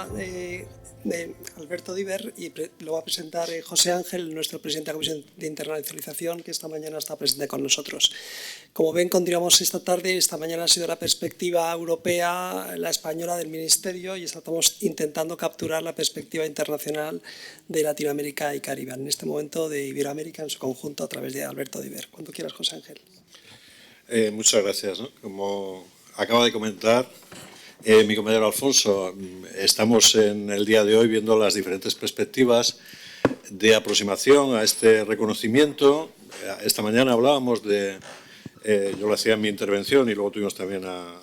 de Alberto Diver y lo va a presentar José Ángel, nuestro presidente de la Comisión de Internacionalización, que esta mañana está presente con nosotros. Como ven, continuamos esta tarde. Esta mañana ha sido la perspectiva europea, la española del Ministerio, y estamos intentando capturar la perspectiva internacional de Latinoamérica y Caribe, en este momento de Iberoamérica en su conjunto a través de Alberto Diver. Cuando quieras, José Ángel. Muchas gracias. Como acaba de comentar mi compañero Alfonso, estamos en el día de hoy viendo las diferentes perspectivas de aproximación a este reconocimiento. Esta mañana hablábamos de, yo lo hacía en mi intervención y luego tuvimos también a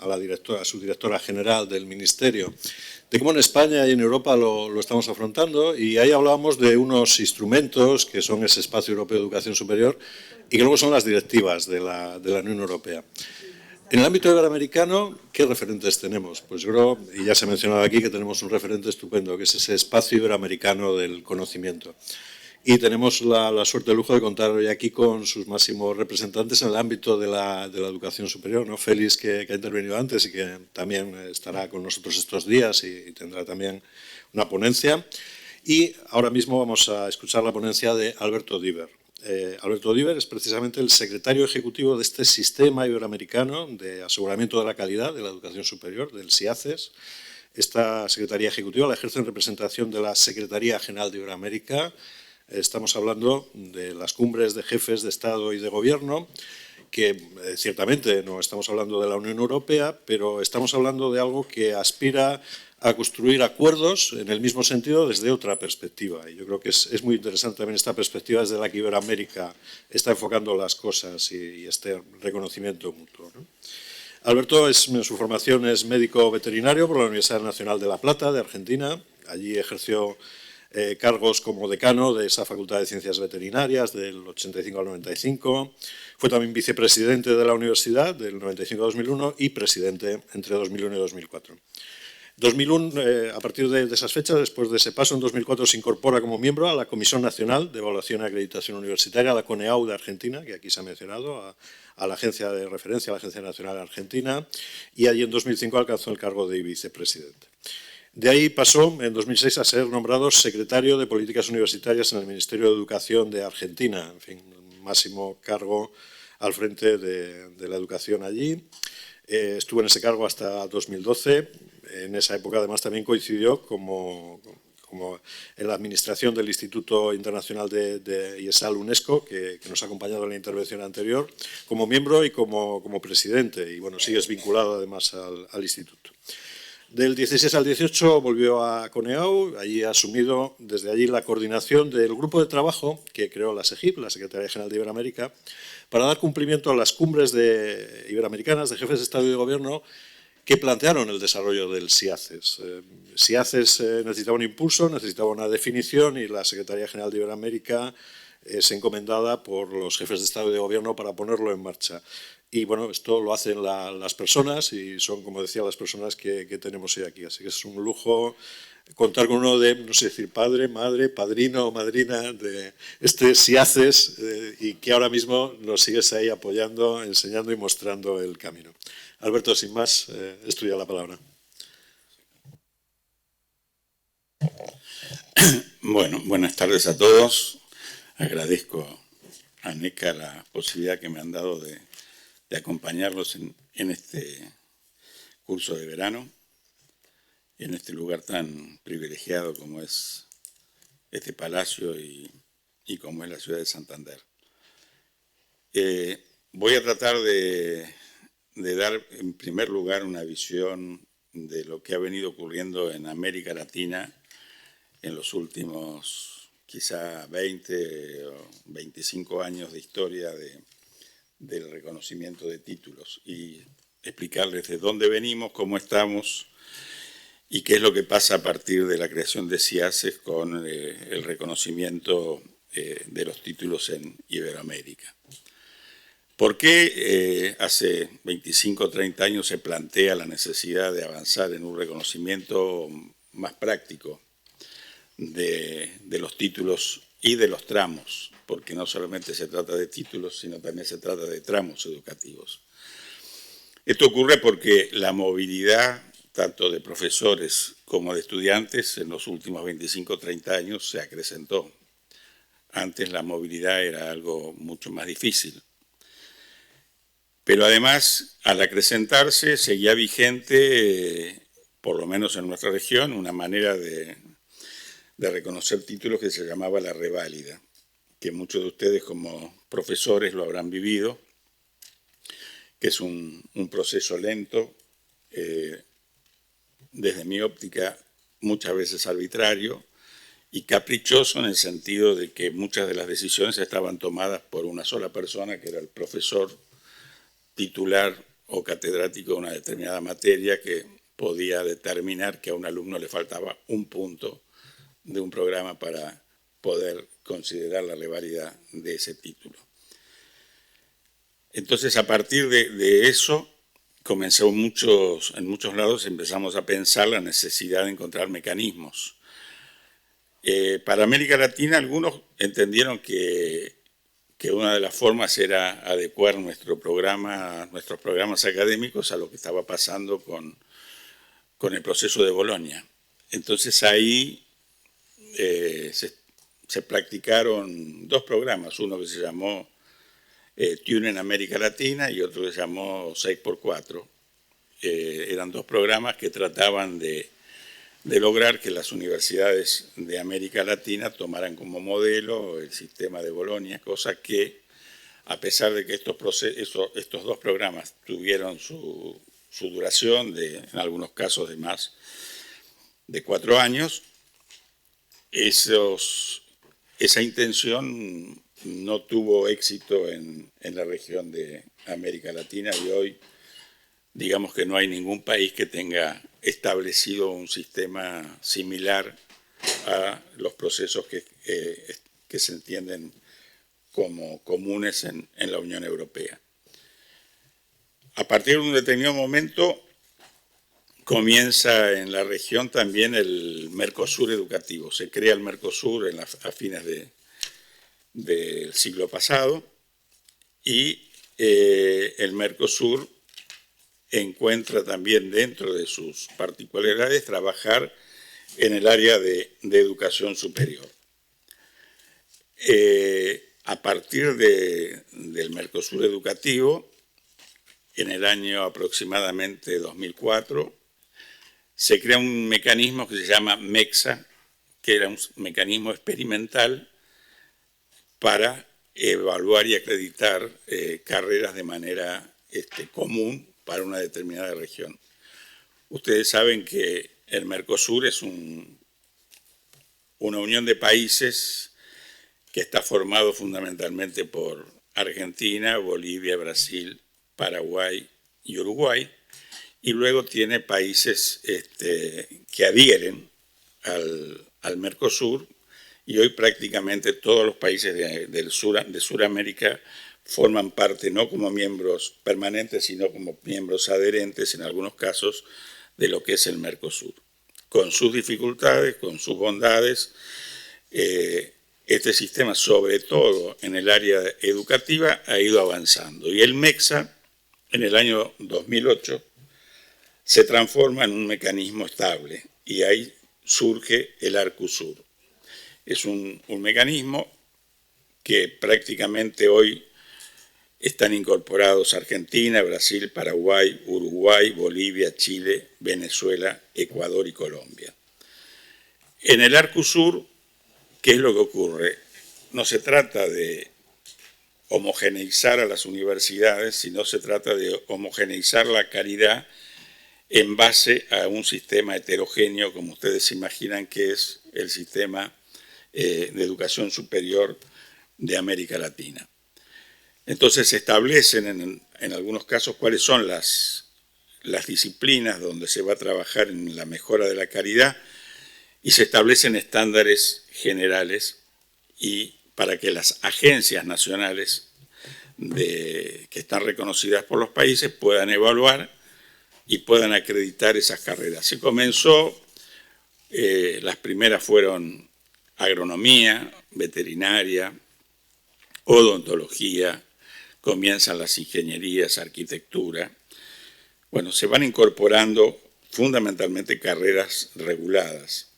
su directora general del Ministerio, de cómo en España y en Europa lo estamos afrontando, y ahí hablábamos de unos instrumentos que son ese Espacio Europeo de Educación Superior y que luego son las directivas de la Unión Europea. En el ámbito iberoamericano, ¿qué referentes tenemos? Pues yo creo, y ya se ha mencionado aquí, que tenemos un referente estupendo, que es ese espacio iberoamericano del conocimiento. Y tenemos la suerte, el lujo de contar hoy aquí con sus máximos representantes en el ámbito de la educación superior, ¿no? Félix, que ha intervenido antes y que también estará con nosotros estos días y tendrá también una ponencia. Y ahora mismo vamos a escuchar la ponencia de Alberto Diver. Alberto Diver es precisamente el secretario ejecutivo de este sistema iberoamericano de aseguramiento de la calidad de la educación superior, del SIACES. Esta Secretaría Ejecutiva la ejerce en representación de la Secretaría General de Iberoamérica. Estamos hablando de las cumbres de jefes de Estado y de Gobierno, que ciertamente no estamos hablando de la Unión Europea, pero estamos hablando de algo que aspira a construir acuerdos en el mismo sentido desde otra perspectiva. Y yo creo que es muy interesante también esta perspectiva desde la que Iberoamérica está enfocando las cosas y este reconocimiento mutuo, ¿no? Alberto, en su formación, es médico veterinario por la Universidad Nacional de La Plata, de Argentina. Allí ejerció cargos como decano de esa Facultad de Ciencias Veterinarias del 85 al 95. Fue también vicepresidente de la universidad del 95 a 2001 y presidente entre 2001 y 2004. 2001, a partir de esas fechas, después de ese paso, en 2004 se incorpora como miembro a la Comisión Nacional de Evaluación y Acreditación Universitaria, a la CONEAU de Argentina, que aquí se ha mencionado, a la agencia de referencia, a la Agencia Nacional de Argentina, y allí en 2005 alcanzó el cargo de vicepresidente. De ahí pasó en 2006 a ser nombrado secretario de Políticas Universitarias en el Ministerio de Educación de Argentina, en fin, máximo cargo al frente de la educación allí. Estuvo en ese cargo hasta 2012. En esa época, además, también coincidió como en la administración del Instituto Internacional de IESAL UNESCO, que nos ha acompañado en la intervención anterior, como miembro y como presidente. Y bueno, sigues vinculado además al instituto. Del 16 al 18 volvió a CONEAU, allí ha asumido desde allí la coordinación del grupo de trabajo que creó la SEGIP, la Secretaría General de Iberoamérica, para dar cumplimiento a las cumbres iberoamericanas de jefes de Estado y de Gobierno que plantearon el desarrollo del SIACES. SIACES necesitaba un impulso, necesitaba una definición, y la Secretaría General de Iberoamérica es encomendada por los jefes de Estado y de Gobierno para ponerlo en marcha. Y bueno, esto lo hacen las personas, y son, como decía, las personas que tenemos hoy aquí. Así que es un lujo contar con uno de, no sé decir padre, madre, padrino o madrina de este SIACES, y que ahora mismo nos sigues ahí apoyando, enseñando y mostrando el camino. Alberto, sin más, es tuya la palabra. Bueno, buenas tardes a todos. Agradezco a NECA la posibilidad que me han dado de acompañarlos en este curso de verano, en este lugar tan privilegiado como es este palacio y como es la ciudad de Santander. Voy a tratar de dar en primer lugar una visión de lo que ha venido ocurriendo en América Latina en los últimos quizá 20 o 25 años de historia del reconocimiento de títulos, y explicarles de dónde venimos, cómo estamos y qué es lo que pasa a partir de la creación de SIACES con el reconocimiento de los títulos en Iberoamérica. ¿Por qué hace 25 o 30 años se plantea la necesidad de avanzar en un reconocimiento más práctico de los títulos y de los tramos? Porque no solamente se trata de títulos, sino también se trata de tramos educativos. Esto ocurre porque la movilidad tanto de profesores como de estudiantes, en los últimos 25 o 30 años se acrecentó. Antes la movilidad era algo mucho más difícil. Pero además, al acrecentarse, seguía vigente, por lo menos en nuestra región, una manera de reconocer títulos que se llamaba la reválida, que muchos de ustedes como profesores lo habrán vivido, que es un proceso lento, desde mi óptica muchas veces arbitrario y caprichoso, en el sentido de que muchas de las decisiones estaban tomadas por una sola persona, que era el profesor titular o catedrático de una determinada materia, que podía determinar que a un alumno le faltaba un punto de un programa para poder considerar la reválida de ese título. Entonces, a partir de eso, comenzó en muchos lados empezamos a pensar la necesidad de encontrar mecanismos. Para América Latina, algunos entendieron que una de las formas era adecuar nuestros programas académicos a lo que estaba pasando con el proceso de Bolonia. Entonces ahí se practicaron dos programas, uno que se llamó Tune en América Latina y otro que se llamó 6x4. Eran dos programas que trataban de lograr que las universidades de América Latina tomaran como modelo el sistema de Bolonia, cosa que, a pesar de que estos dos programas tuvieron su duración, en algunos casos de más de 4 años, esa intención no tuvo éxito en la región de América Latina, y hoy digamos que no hay ningún país que tenga establecido un sistema similar a los procesos que se entienden como comunes en la Unión Europea. A partir de un determinado momento comienza en la región también el Mercosur educativo. Se crea el Mercosur a fines del siglo pasado, y el Mercosur encuentra también, dentro de sus particularidades, trabajar en el área de educación superior. A partir del Mercosur educativo, en el año aproximadamente 2004, se crea un mecanismo que se llama MEXA, que era un mecanismo experimental para evaluar y acreditar carreras de manera común para una determinada región. Ustedes saben que el Mercosur es una unión de países que está formado fundamentalmente por Argentina, Bolivia, Brasil, Paraguay y Uruguay, y luego tiene países que adhieren al Mercosur, y hoy prácticamente todos los países de Sudamérica forman parte, no como miembros permanentes, sino como miembros adherentes en algunos casos, de lo que es el Mercosur. Con sus dificultades, con sus bondades, este sistema, sobre todo en el área educativa, ha ido avanzando. Y el MEXA, en el año 2008, se transforma en un mecanismo estable, y ahí surge el Arcusur. Es un mecanismo que prácticamente hoy están incorporados Argentina, Brasil, Paraguay, Uruguay, Bolivia, Chile, Venezuela, Ecuador y Colombia. En el Arcusur, ¿qué es lo que ocurre? No se trata de homogeneizar a las universidades, sino se trata de homogeneizar la calidad en base a un sistema heterogéneo, como ustedes se imaginan que es el sistema de educación superior de América Latina. Entonces se establecen en algunos casos cuáles son las disciplinas donde se va a trabajar en la mejora de la calidad, y se establecen estándares generales y para que las agencias nacionales que están reconocidas por los países puedan evaluar y puedan acreditar esas carreras. Se comenzó, las primeras fueron agronomía, veterinaria, odontología, comienzan las ingenierías, arquitectura. Bueno, se van incorporando fundamentalmente carreras reguladas.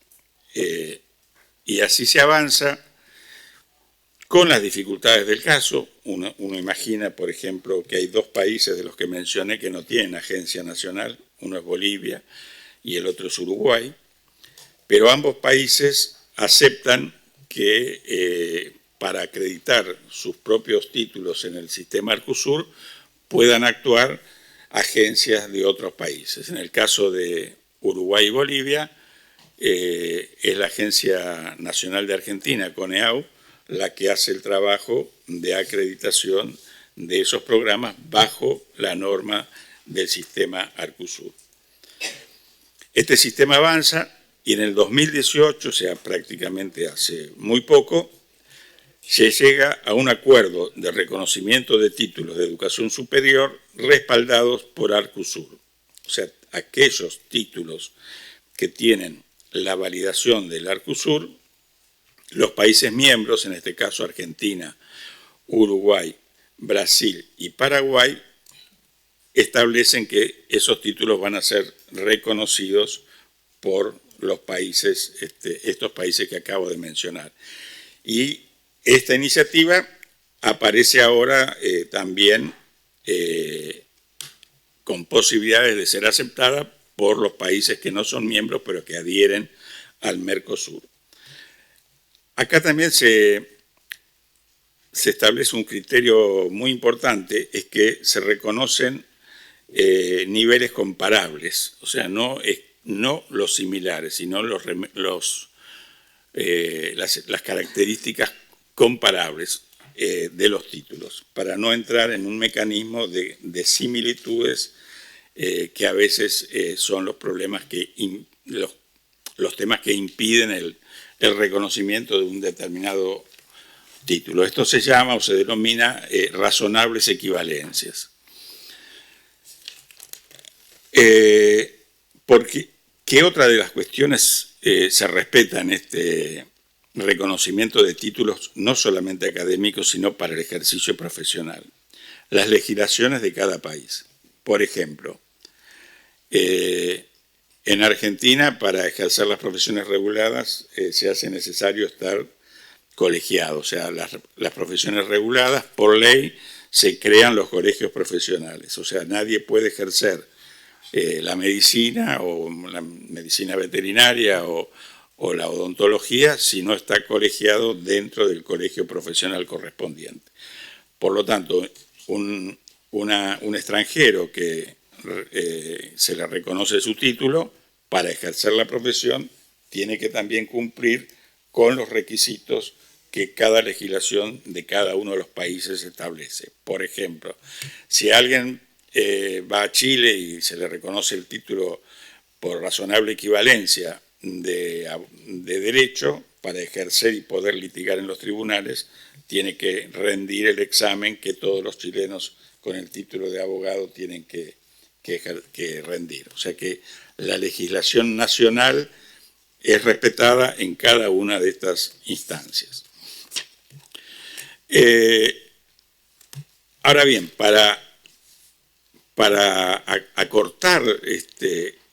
Y así se avanza con las dificultades del caso. Uno imagina, por ejemplo, que hay dos países de los que mencioné que no tienen agencia nacional. Uno es Bolivia y el otro es Uruguay. Pero ambos países aceptan que para acreditar sus propios títulos en el sistema Arcusur puedan actuar agencias de otros países. En el caso de Uruguay y Bolivia, es la Agencia Nacional de Argentina, CONEAU, la que hace el trabajo de acreditación de esos programas bajo la norma del sistema Arcusur. Este sistema avanza y en el 2018, o sea, prácticamente hace muy poco, se llega a un acuerdo de reconocimiento de títulos de educación superior respaldados por Arcusur. O sea, aquellos títulos que tienen la validación del Arcusur, los países miembros, en este caso Argentina, Uruguay, Brasil y Paraguay, establecen que esos títulos van a ser reconocidos por los países, estos países que acabo de mencionar. Y esta iniciativa aparece ahora también con posibilidades de ser aceptada por los países que no son miembros, pero que adhieren al Mercosur. Acá también se establece un criterio muy importante, es que se reconocen niveles comparables, o sea, no los similares, sino las características comparables de los títulos, para no entrar en un mecanismo de similitudes que a veces son los problemas los temas que impiden el reconocimiento de un determinado título. Esto se llama o se denomina razonables equivalencias. ¿Qué otra de las cuestiones se respeta en este reconocimiento de títulos, no solamente académicos, sino para el ejercicio profesional? Las legislaciones de cada país. Por ejemplo, en Argentina, para ejercer las profesiones reguladas, se hace necesario estar colegiado. O sea, las profesiones reguladas, por ley, se crean los colegios profesionales. O sea, nadie puede ejercer la medicina o la medicina veterinaria o la odontología si no está colegiado dentro del colegio profesional correspondiente. Por lo tanto, un extranjero que se le reconoce su título, para ejercer la profesión tiene que también cumplir con los requisitos que cada legislación de cada uno de los países establece. Por ejemplo, si alguien va a Chile y se le reconoce el título por razonable equivalencia de derecho, para ejercer y poder litigar en los tribunales, tiene que rendir el examen que todos los chilenos con el título de abogado tienen que rendir. O sea que la legislación nacional es respetada en cada una de estas instancias. Ahora bien, para acortar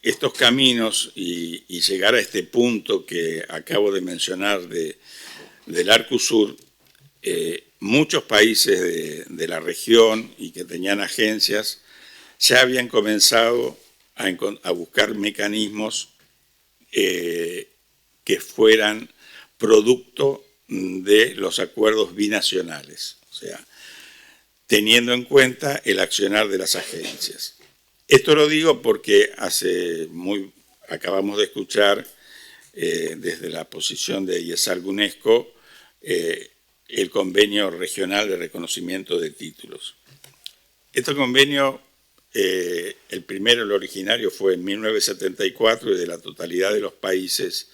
estos caminos y llegar a este punto que acabo de mencionar del Arcusur, muchos países de la región y que tenían agencias ya habían comenzado a buscar mecanismos que fueran producto de los acuerdos binacionales, o sea, teniendo en cuenta el accionar de las agencias. Esto lo digo porque acabamos de escuchar desde la posición de IESARG UNESCO el convenio regional de reconocimiento de títulos. Este convenio, el primero, el originario, fue en 1974 y de la totalidad de los países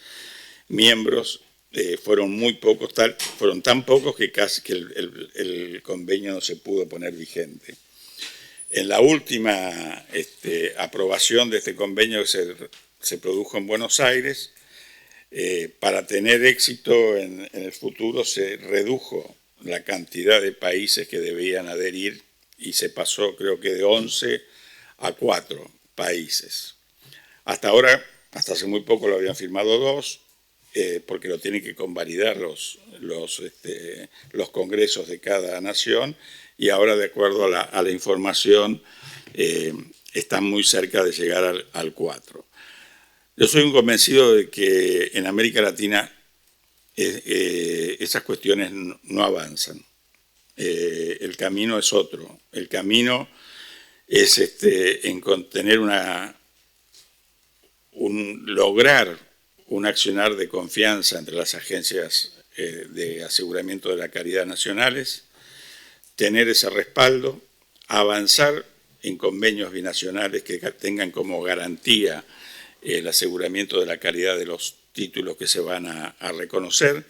miembros fueron muy pocos, fueron tan pocos que casi que el convenio no se pudo poner vigente. En la última aprobación de este convenio que se produjo en Buenos Aires, para tener éxito en el futuro se redujo la cantidad de países que debían adherir y se pasó, creo que de 11 a 4 países. Hasta ahora, hasta hace muy poco lo habían firmado 2, porque lo tienen que convalidar los congresos de cada nación, y ahora, de acuerdo a la información, están muy cerca de llegar al 4. Yo soy un convencido de que en América Latina esas cuestiones no avanzan. El camino es otro. El camino es en tener lograr un accionar de confianza entre las agencias de aseguramiento de la calidad nacionales, tener ese respaldo, avanzar en convenios binacionales que tengan como garantía el aseguramiento de la calidad de los títulos que se van a reconocer.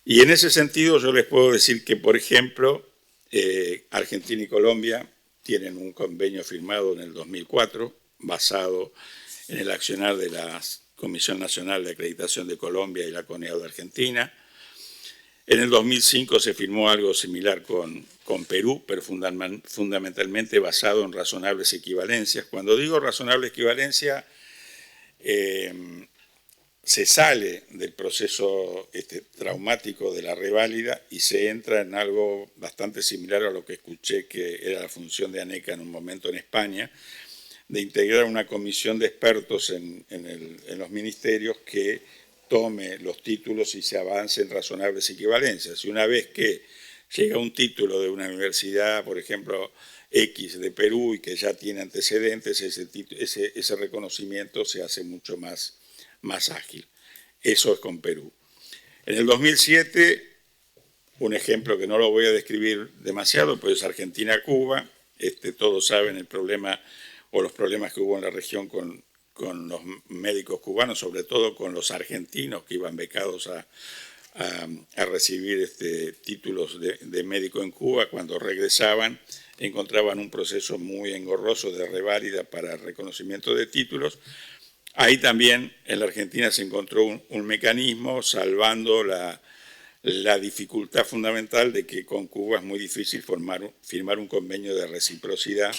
Y en ese sentido yo les puedo decir que, por ejemplo, Argentina y Colombia tienen un convenio firmado en el 2004 basado en el accionar de la Comisión Nacional de Acreditación de Colombia y la CONEAU de Argentina. En el 2005 se firmó algo similar con Perú, pero fundamentalmente basado en razonables equivalencias. Cuando digo razonable equivalencia, se sale del proceso traumático de la reválida y se entra en algo bastante similar a lo que escuché que era la función de ANECA en un momento en España, de integrar una comisión de expertos en los ministerios que tome los títulos y se avance en razonables equivalencias. Y una vez que llega un título de una universidad, por ejemplo, X de Perú, y que ya tiene antecedentes, ese reconocimiento se hace mucho más ágil. Eso es con Perú. En el 2007, un ejemplo que no lo voy a describir demasiado, pues es Argentina-Cuba. Todos saben el problema o los problemas que hubo en la región con los médicos cubanos, sobre todo con los argentinos que iban becados a recibir títulos de médico en Cuba. Cuando regresaban encontraban un proceso muy engorroso de reválida para reconocimiento de títulos. Ahí también en la Argentina se encontró un mecanismo salvando la dificultad fundamental de que con Cuba es muy difícil firmar un convenio de reciprocidad,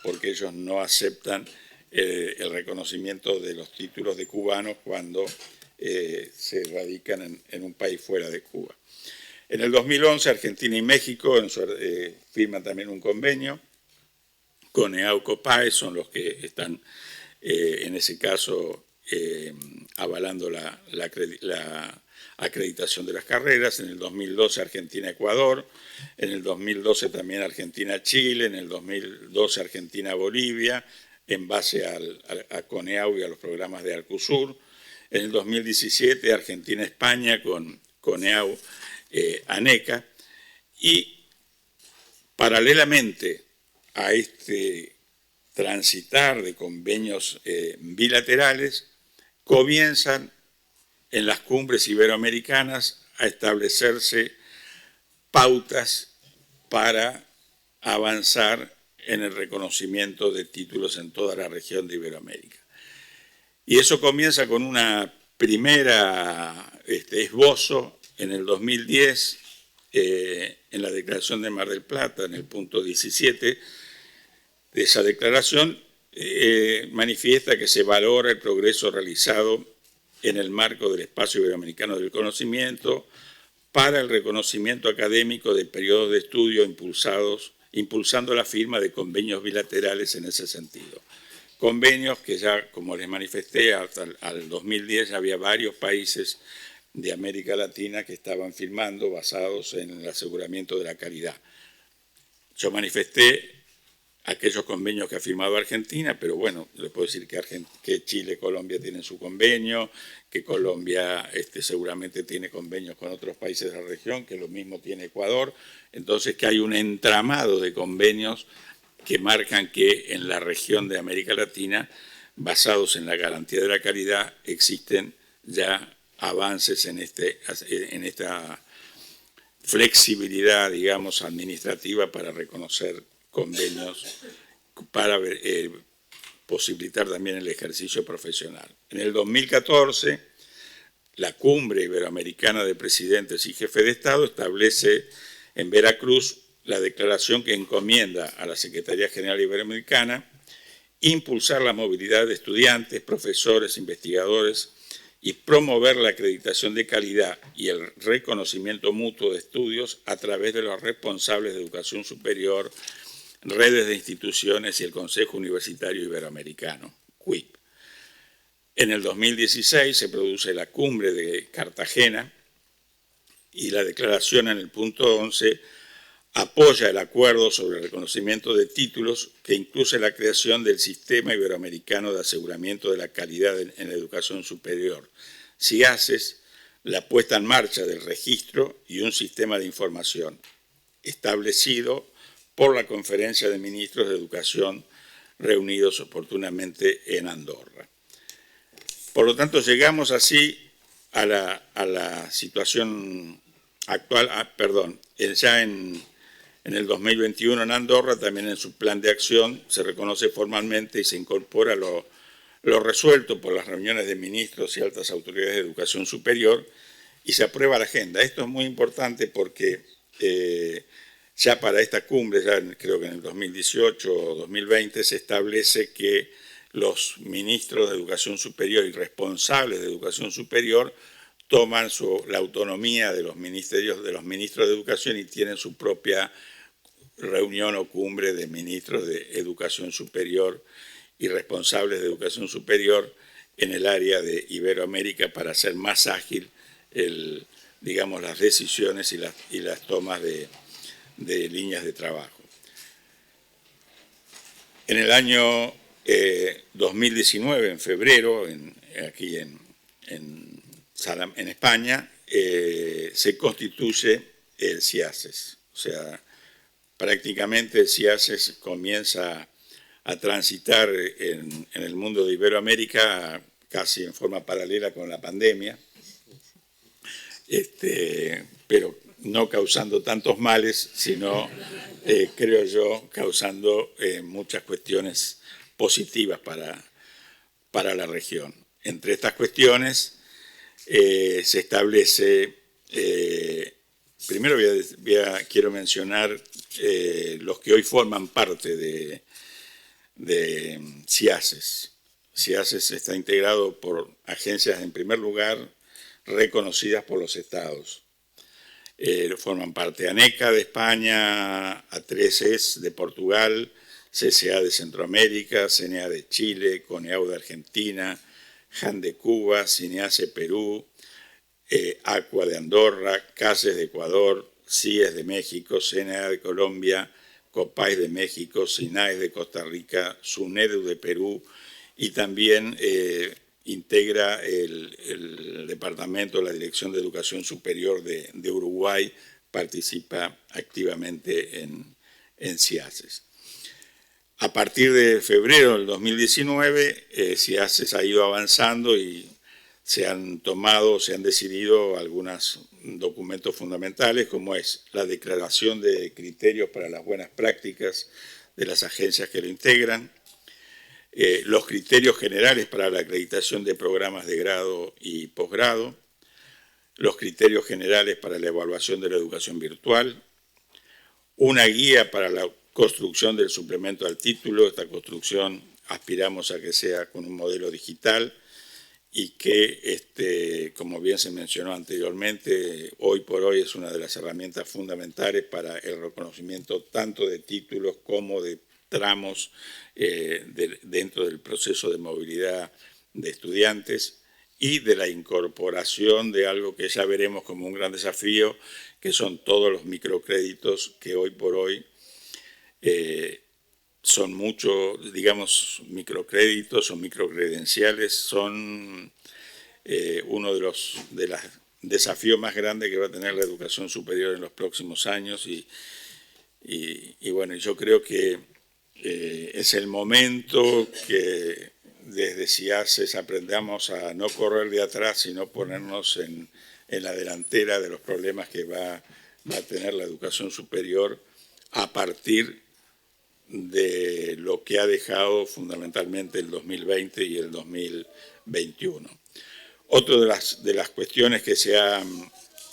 porque ellos no aceptan el reconocimiento de los títulos de cubanos cuando se radican en un país fuera de Cuba. En el 2011, Argentina y México firman también un convenio. CONEAU, COPAE son los que están, en ese caso, avalando la acreditación de las carreras. En el 2012, Argentina-Ecuador. En el 2012 también Argentina-Chile. En el 2012, Argentina-Bolivia, en base a CONEAU y a los programas de Arcusur. En el 2017, Argentina-España con CONEAU, ANECA. Y paralelamente a transitar de convenios bilaterales, comienzan en las cumbres iberoamericanas a establecerse pautas para avanzar en el reconocimiento de títulos en toda la región de Iberoamérica. Y eso comienza con una primera esbozo en el 2010, en la Declaración de Mar del Plata, en el punto 17 de esa declaración, manifiesta que se valora el progreso realizado en el marco del Espacio Iberoamericano del Conocimiento para el reconocimiento académico de periodos de estudio impulsando la firma de convenios bilaterales en ese sentido. Convenios que ya, como les manifesté, hasta el 2010 había varios países de América Latina que estaban firmando basados en el aseguramiento de la calidad. Yo manifesté aquellos convenios que ha firmado Argentina, pero bueno, les puedo decir que Chile y Colombia tienen su convenio, que Colombia seguramente tiene convenios con otros países de la región, que lo mismo tiene Ecuador. Entonces, que hay un entramado de convenios que marcan que en la región de América Latina, basados en la garantía de la calidad, existen ya avances en esta flexibilidad, digamos, administrativa para reconocer convenios, para posibilitar también el ejercicio profesional. En el 2014, la Cumbre Iberoamericana de Presidentes y Jefes de Estado establece en Veracruz la declaración que encomienda a la Secretaría General Iberoamericana impulsar la movilidad de estudiantes, profesores, investigadores y promover la acreditación de calidad y el reconocimiento mutuo de estudios a través de los responsables de educación superior, redes de instituciones y el Consejo Universitario Iberoamericano, CUIP. En el 2016 se produce la cumbre de Cartagena y la declaración en el punto 11 apoya el acuerdo sobre el reconocimiento de títulos que incluye la creación del Sistema Iberoamericano de Aseguramiento de la Calidad en la Educación Superior, SIACES, la puesta en marcha del registro y un sistema de información establecido por la Conferencia de Ministros de Educación reunidos oportunamente en Andorra. Por lo tanto, llegamos así a la situación actual, ya en el 2021 en Andorra, también en su plan de acción, se reconoce formalmente y se incorpora lo resuelto por las reuniones de ministros y altas autoridades de educación superior y se aprueba la agenda. Esto es muy importante porque ya para esta cumbre, ya creo que en el 2018 o 2020, se establece que los ministros de educación superior y responsables de educación superior toman la autonomía de los ministros de educación y tienen su propia reunión o cumbre de ministros de educación superior y responsables de educación superior en el área de Iberoamérica para hacer más ágil las decisiones y las tomas de líneas de trabajo. En el año 2019, en febrero, aquí en España, se constituye el SIACES. O sea, prácticamente el SIACES comienza a transitar en el mundo de Iberoamérica casi en forma paralela con la pandemia, pero no causando tantos males, sino, creo yo, causando muchas cuestiones positivas para la región. Entre estas cuestiones se establece, primero quiero mencionar los que hoy forman parte de SIACES. SIACES está integrado por agencias, en primer lugar, reconocidas por los estados. Forman parte ANECA de España, A3ES de Portugal, CCA de Centroamérica, CNA de Chile, CONEAU de Argentina, JAN de Cuba, CINEACE Perú, ACUA de Andorra, CASES de Ecuador, CIES de México, CNA de Colombia, COPAIS de México, SINAES de Costa Rica, SUNEDU de Perú y también integra el departamento de la Dirección de Educación Superior de Uruguay, participa activamente en SIACES. A partir de febrero del 2019, SIACES ha ido avanzando y se han decidido algunos documentos fundamentales, como es la declaración de criterios para las buenas prácticas de las agencias que lo integran, los criterios generales para la acreditación de programas de grado y posgrado, los criterios generales para la evaluación de la educación virtual, una guía para la construcción del suplemento al título. Esta construcción aspiramos a que sea con un modelo digital y que, como bien se mencionó anteriormente, hoy por hoy es una de las herramientas fundamentales para el reconocimiento tanto de títulos como de tramos dentro del proceso de movilidad de estudiantes y de la incorporación de algo que ya veremos como un gran desafío, que son todos los microcréditos que hoy por hoy son muchos, digamos, microcréditos o microcredenciales, son uno de los desafíos más grandes que va a tener la educación superior en los próximos años y bueno, yo creo que es el momento que desde SIACES aprendamos a no correr de atrás, sino ponernos en la delantera de los problemas que va a tener la educación superior a partir de lo que ha dejado fundamentalmente el 2020 y el 2021. Otra de las cuestiones que se han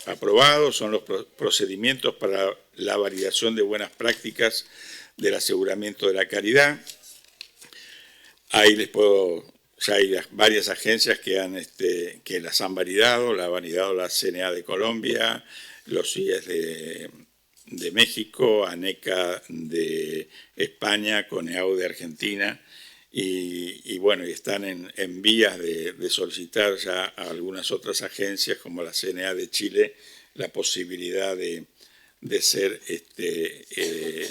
aprobado son los procedimientos para la validación de buenas prácticas del aseguramiento de la calidad. ahí les puedo, ya hay varias agencias que las han validado, la ha validado la CNA de Colombia, los CIES de México, ANECA de España, CONEAU de Argentina, y bueno, y están en vías de solicitar ya a algunas otras agencias como la CNA de Chile la posibilidad de ser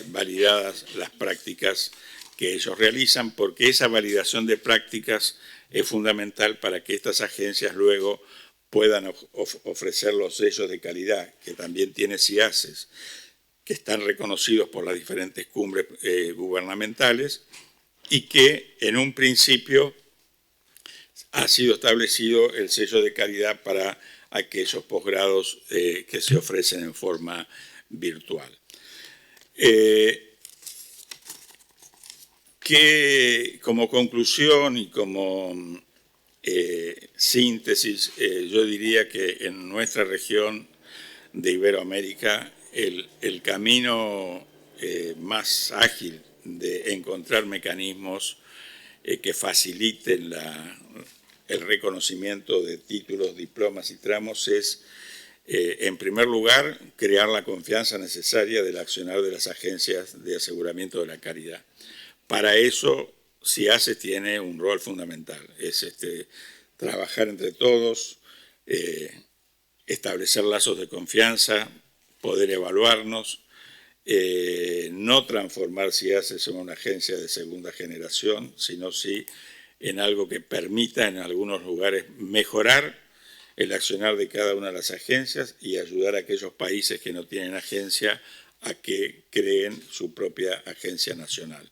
validadas las prácticas que ellos realizan, porque esa validación de prácticas es fundamental para que estas agencias luego puedan ofrecer los sellos de calidad que también tiene CIASES, que están reconocidos por las diferentes cumbres gubernamentales y que en un principio ha sido establecido el sello de calidad para aquellos posgrados que se ofrecen en forma virtual. Que como conclusión y como síntesis, yo diría que en nuestra región de Iberoamérica el camino más ágil de encontrar mecanismos que faciliten el reconocimiento de títulos, diplomas y tramos es, en primer lugar, crear la confianza necesaria del accionar de las agencias de aseguramiento de la calidad. Para eso, CIASES tiene un rol fundamental, es trabajar entre todos, establecer lazos de confianza, poder evaluarnos, no transformar CIASES en una agencia de segunda generación, sino sí en algo que permita en algunos lugares mejorar el accionar de cada una de las agencias y ayudar a aquellos países que no tienen agencia a que creen su propia agencia nacional.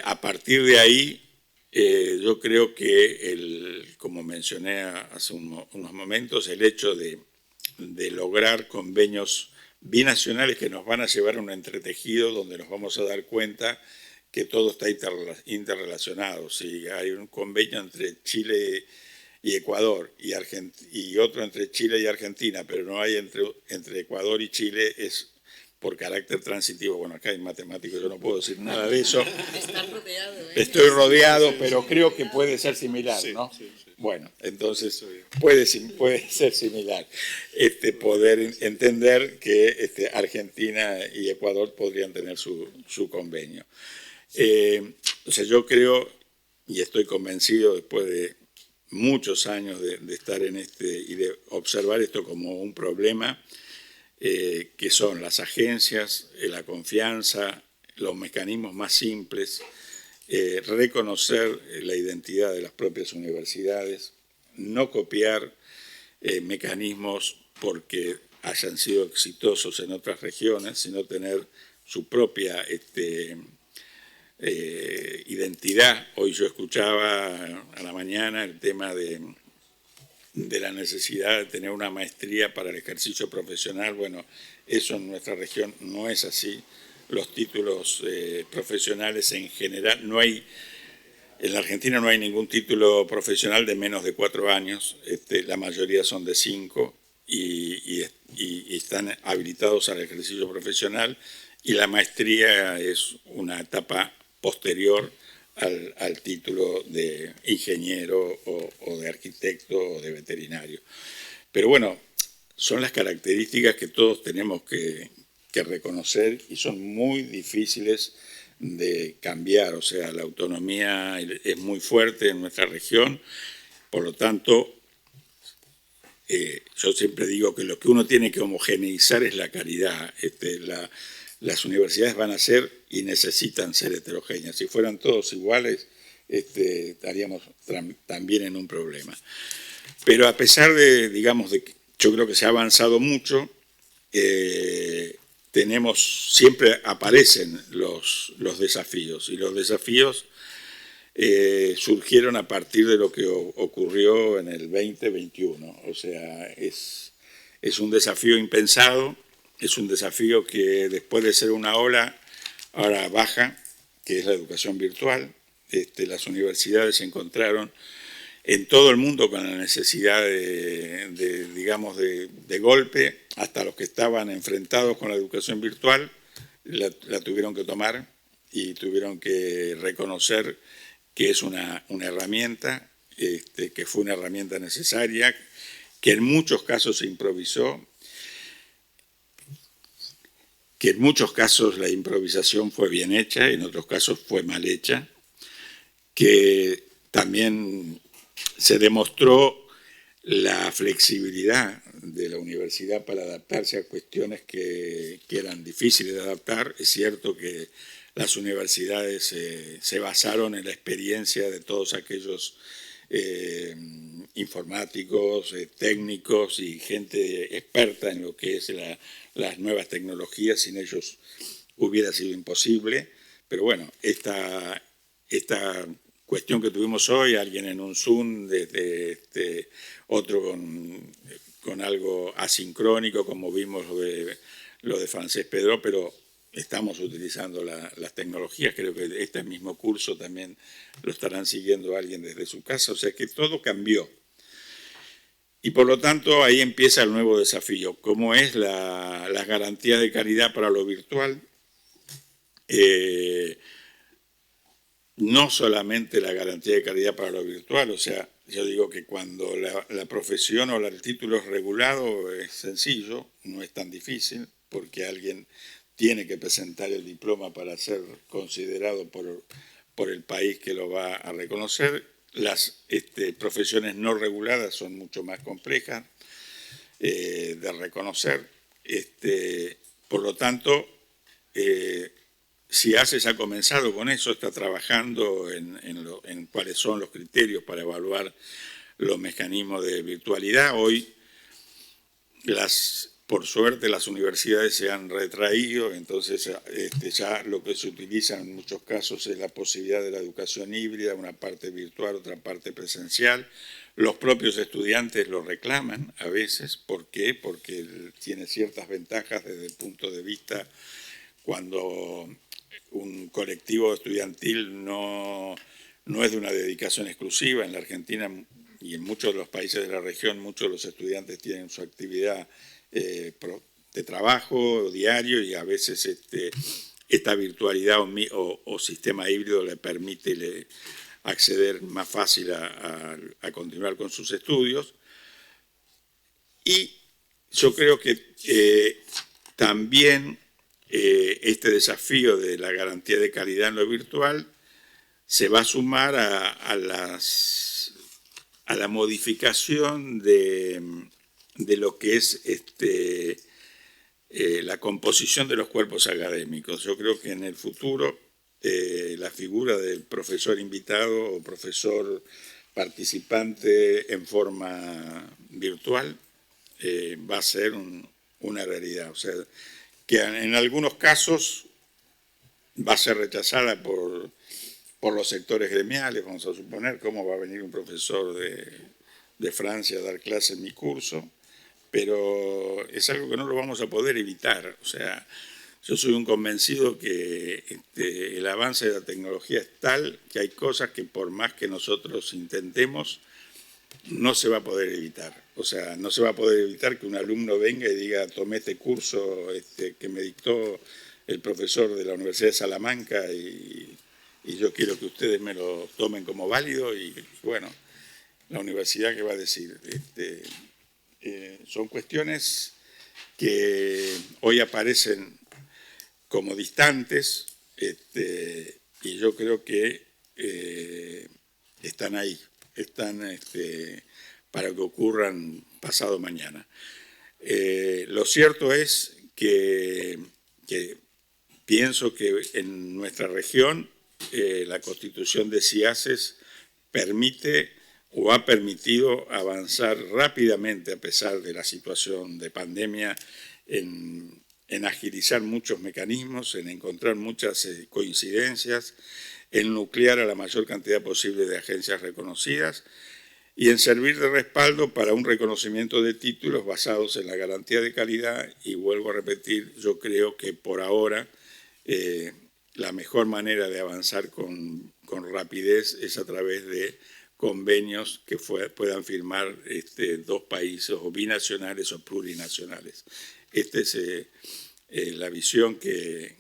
A partir de ahí, yo creo que, como mencioné hace unos momentos, el hecho de lograr convenios binacionales que nos van a llevar a un entretejido donde nos vamos a dar cuenta que todo está interrelacionado. Si hay un convenio entre Chile y Ecuador y otro entre Chile y Argentina, pero no hay entre Ecuador y Chile, es por carácter transitivo. Bueno, acá hay matemáticos, yo no puedo decir nada de eso. Estás rodeado, ¿eh? Estoy rodeado, pero creo que puede ser similar, ¿no? Sí. Bueno, entonces puede ser similar. Poder entender que Argentina y Ecuador podrían tener su convenio. O sea, yo creo y estoy convencido después de muchos años de estar en y de observar esto como un problema, que son las agencias, la confianza, los mecanismos más simples, reconocer la identidad de las propias universidades, no copiar mecanismos porque hayan sido exitosos en otras regiones, sino tener su propia identidad. Hoy yo escuchaba a la mañana el tema de la necesidad de tener una maestría para el ejercicio profesional. Bueno, eso en nuestra región no es así. Los títulos profesionales en general, en la Argentina no hay ningún título profesional de menos de 4 años, la mayoría son de 5 y están habilitados al ejercicio profesional, y la maestría es una etapa posterior al título de ingeniero o de arquitecto o de veterinario. Pero bueno, son las características que todos tenemos que reconocer y son muy difíciles de cambiar. O sea, la autonomía es muy fuerte en nuestra región, por lo tanto, yo siempre digo que lo que uno tiene que homogeneizar es la calidad. Las universidades van a ser y necesitan ser heterogéneas. Si fueran todos iguales, estaríamos también en un problema. Pero a pesar digamos, de que yo creo que se ha avanzado mucho, siempre aparecen los desafíos, y los desafíos surgieron a partir de lo que ocurrió en el 2021. O sea, es un desafío impensado, es un desafío que después de ser una ola, ahora baja, que es la educación virtual. Las universidades se encontraron en todo el mundo con la necesidad digamos, de golpe, hasta los que estaban enfrentados con la educación virtual la tuvieron que tomar. y tuvieron que reconocer que es una herramienta, que fue una herramienta necesaria, que en muchos casos se improvisó, que en muchos casos la improvisación fue bien hecha, en otros casos fue mal hecha, que también se demostró la flexibilidad de la universidad para adaptarse a cuestiones que eran difíciles de adaptar. Es cierto que las universidades se basaron en la experiencia de todos aquellos informáticos, técnicos y gente experta en lo que es las nuevas tecnologías. Sin ellos hubiera sido imposible. Pero bueno, esta cuestión que tuvimos hoy, alguien en un Zoom, desde otro con algo asincrónico, como vimos lo de Francesc Pedró, pero estamos utilizando las tecnologías. Creo que este mismo curso también lo estarán siguiendo alguien desde su casa, o sea que todo cambió. Y por lo tanto ahí empieza el nuevo desafío, cómo es la garantía de calidad para lo virtual. No solamente la garantía de calidad para lo virtual, o sea, yo digo que cuando la profesión o el título es regulado es sencillo, no es tan difícil, porque alguien tiene que presentar el diploma para ser considerado por el país que lo va a reconocer. Las profesiones no reguladas son mucho más complejas de reconocer. Por lo tanto, CIASES ha comenzado con eso, está trabajando en cuáles son los criterios para evaluar los mecanismos de virtualidad. Hoy, por suerte, las universidades se han retraído, entonces ya lo que se utiliza en muchos casos es la posibilidad de la educación híbrida, una parte virtual, otra parte presencial. Los propios estudiantes lo reclaman a veces. ¿Por qué? Porque tiene ciertas ventajas desde el punto de vista cuando un colectivo estudiantil no es de una dedicación exclusiva. En la Argentina y en muchos de los países de la región, muchos de los estudiantes tienen su actividad de trabajo diario, y a veces esta virtualidad o sistema híbrido le permite acceder más fácil a continuar con sus estudios. Y yo creo que también este desafío de la garantía de calidad en lo virtual se va a sumar a la modificación de lo que es la composición de los cuerpos académicos. Yo creo que en el futuro la figura del profesor invitado o profesor participante en forma virtual va a ser una realidad. O sea, que en algunos casos va a ser rechazada por los sectores gremiales. Vamos a suponer cómo va a venir un profesor de Francia a dar clase en mi curso, pero es algo que no lo vamos a poder evitar. O sea, yo soy un convencido que el avance de la tecnología es tal que hay cosas que por más que nosotros intentemos, no se va a poder evitar. O sea, no se va a poder evitar que un alumno venga y diga: tomé este curso que me dictó el profesor de la Universidad de Salamanca y yo quiero que ustedes me lo tomen como válido. Y bueno, la universidad, ¿qué va a decir? Son cuestiones que hoy aparecen como distantes, y yo creo que están ahí, están para que ocurran pasado mañana. Lo cierto es que pienso que en nuestra región la constitución de CIASES permite o ha permitido avanzar rápidamente, a pesar de la situación de pandemia, en agilizar muchos mecanismos, en encontrar muchas coincidencias, en nuclear a la mayor cantidad posible de agencias reconocidas y en servir de respaldo para un reconocimiento de títulos basados en la garantía de calidad. Y vuelvo a repetir, yo creo que por ahora la mejor manera de avanzar con rapidez es a través de convenios que puedan firmar dos países, o binacionales o plurinacionales. Esta es la visión que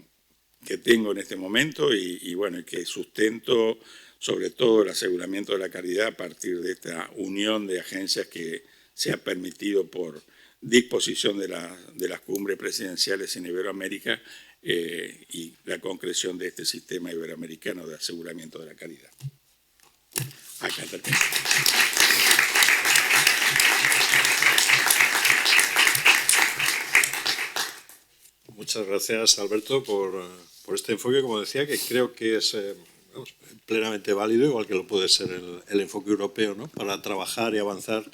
que tengo en este momento y bueno, que sustento sobre todo el aseguramiento de la calidad a partir de esta unión de agencias que se ha permitido por disposición de las cumbres presidenciales en Iberoamérica y la concreción de este sistema iberoamericano de aseguramiento de la calidad. Acá termino. Muchas gracias, Alberto, por este enfoque, como decía, que creo que es plenamente válido, igual que lo puede ser el enfoque europeo, ¿no?, para trabajar y avanzar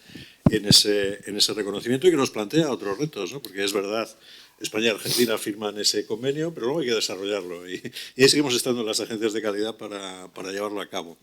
en ese reconocimiento y que nos plantea otros retos, ¿no?, porque es verdad, España y Argentina firman ese convenio, pero luego hay que desarrollarlo y ahí seguimos estando en las agencias de calidad para llevarlo a cabo.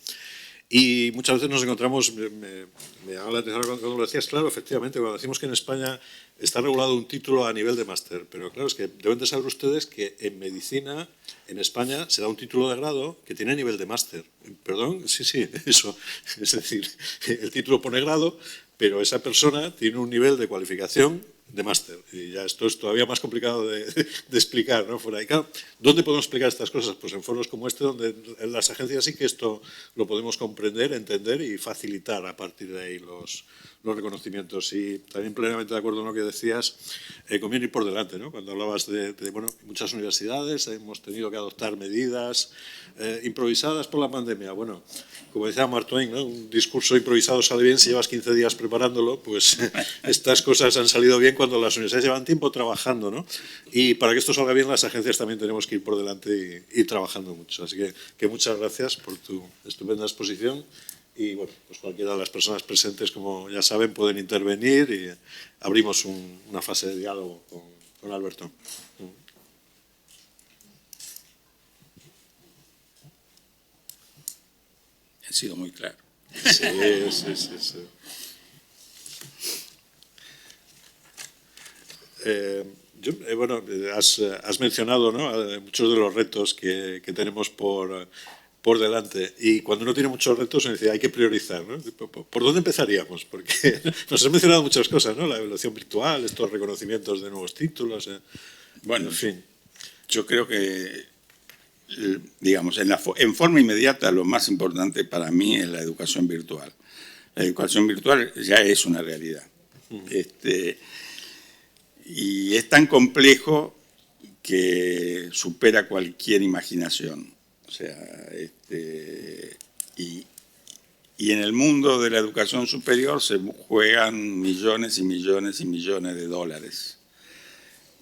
Y muchas veces nos encontramos, me llama la atención cuando lo decías, claro, efectivamente, cuando decimos que en España está regulado un título a nivel de máster, pero claro, es que deben de saber ustedes que en medicina, en España, se da un título de grado que tiene nivel de máster. ¿Perdón? Sí, eso. Es decir, el título pone grado, pero esa persona tiene un nivel de cualificación de máster. Y ya esto es todavía más complicado de explicar, ¿no? Fuera de claro, ¿dónde podemos explicar estas cosas? Pues en foros como este, donde en las agencias sí que esto lo podemos comprender, entender y facilitar a partir de ahí los reconocimientos. Y también plenamente de acuerdo en lo que decías, conviene ir por delante, ¿no? Cuando hablabas de bueno, muchas universidades hemos tenido que adoptar medidas improvisadas por la pandemia. Bueno, como decía Mark Twain, ¿no?, un discurso improvisado sale bien si llevas 15 días preparándolo, pues estas cosas han salido bien cuando las universidades llevan tiempo trabajando, ¿no? Y para que esto salga bien, las agencias también tenemos que ir por delante y trabajando mucho. Así que muchas gracias por tu estupenda exposición. Y bueno, pues cualquiera de las personas presentes, como ya saben, pueden intervenir y abrimos una fase de diálogo con Alberto. Ha sido muy claro. Sí. Bueno, has mencionado, ¿no?, muchos de los retos que tenemos por delante, y cuando uno tiene muchos retos uno dice hay que priorizar, ¿no? ¿Por dónde empezaríamos? Porque nos has mencionado muchas cosas, ¿no? La evaluación virtual, estos reconocimientos de nuevos títulos, Bueno, en fin. Yo creo que, digamos, en forma inmediata lo más importante para mí es la educación virtual. La educación virtual ya es una realidad. Y es tan complejo que supera cualquier imaginación. O sea, y en el mundo de la educación superior se juegan millones y millones y millones de dólares